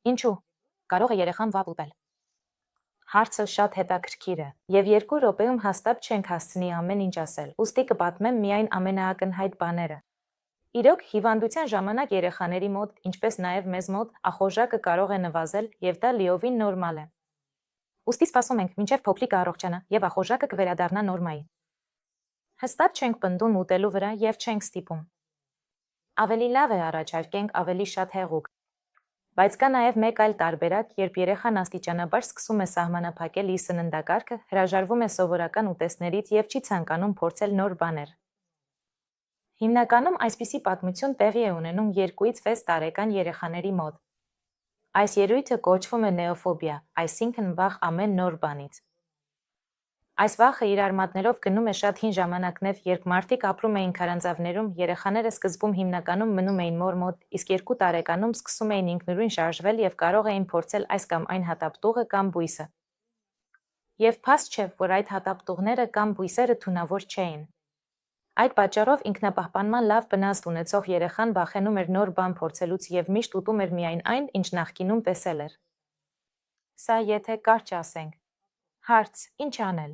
Ինչու՞։ Կարող է երեխան վատ ուտել։ Հարցը շատ հետաքրքիր է, եւ 2 րոպեում հաստատ չենք հասցնի ամեն ինչ ասել, ուստի կպատմեմ միայն ամենաակնհայտ բաները։ Իրոք, հիվանդության ժամանակ երեխաների մոտ, ինչպես նաեւ մեզ մոտ, ախորժակը կարող է նվազել եւ դա լիովին նորմալ է։ Ուստի սպասում ենք, մինչև փոքրիկը առողջանա եւ ախորժակը կվերադառնա նորմայի։ Հստակ չենք պնդում ուտելու վրա եւ չենք ստիպում։ Ավելի լավ է առաջարկենք ավելի շատ հեղուկ։ Բայց կա նաև մեկ այլ տարբերակ, երբ երեխան աստիճանաբար սկսում է սահմանափակել իր սննդակարգը, հրաժարվում է սովորական ուտեստներից եւ չի ցանկանում փորձել նոր բաներ։ Հիմնականում այսպիսի պատմություն տեղի է ունենում 2-ից 6 տարեկան երեխաների մոտ։ Այս երույթը կոչվում է նեոֆոբիա, այսինքն վախ ամեն նոր բանից։ Այս վախը իր արմատներով գնում է շատ հին ժամանակներ, երբ մարդիկ ապրում էին քարանձավներում, երեխաները սկզբում հիմնականում մնում էին մոր մոտ, իսկ 2 տարեկանում սկսում էին ինքնուրույն շարժվել եւ կարող էին փորձել այս կամ այն հատապտուղը կամ բույսը։ Եվ փաստ չէ, որ այդ հատապտուղները կամ բույսերը թունավոր չէին։ Այդ պատճառով ինքնապահպանման լավ բնազդ ունեցող երեխան վախենում էր նոր բան փորձելուց եւ միշտ ուտում էր միայն այն, ինչ նախկինում տեսել էր։ Սա եթե կարճ ասենք։ Հարց. ինչ անել։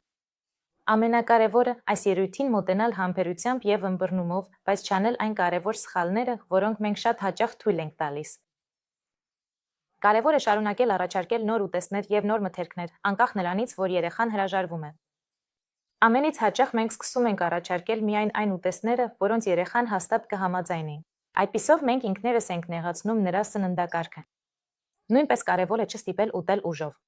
Ամենակարևորը այս երույթին մոտենալ համբերությամբ եւ ըմբռնումով, բայց չանել այն կարևոր սխալները, որոնք մենք շատ հաճախ թույլ ենք տալիս։ Կարևոր է շարունակել առաջարկել նոր ուտեստներ եւ նոր մթերքներ, անկախ նրանից, որ երեխան հրաժարվում է։ Ամենից հաճախ մենք սկսում ենք առաջարկել միայն այն ուտեստները, որոնց երեխան հաստատ կհամաձայնի։ Այդպիսով մենք ինքներս ենք նեղացնում նրա սննդակարգը։ Նույնպես կարևոր է չստիպել ուտել ուժով։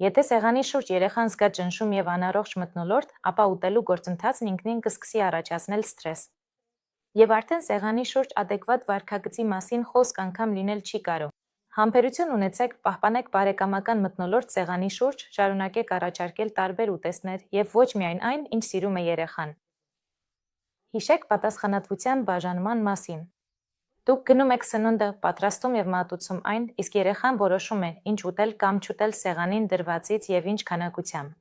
Եթե սեղանի շուրջ երեխան զգա ճնշում եւ անառողջ մթնոլորտ, ապա ուտելու գործընթացն ինքնին կսկսի առաջացնել սթրես։ Եվ արդեն սեղանի շուրջ adekvat վարքագծի մասին խոսք անգամ լինել չի կարող։ Համբերություն ունեցեք, պահպանեք բարեկամական մթնոլորտ սեղանի շուրջ, շարունակեք առաջարկել տարբեր ուտեստներ եւ ոչ միայն այն, ինչ սիրում է երեխան։ Հիշեք պատասխանատվության բաժանման մասին։ Դուք գնում եք սնունդը, պատրաստում եւ մատուցում այն, իսկ երեխան որոշում է, ինչ ուտել կամ չուտել սեղանին դրվածից եւ ինչ քանակությամբ։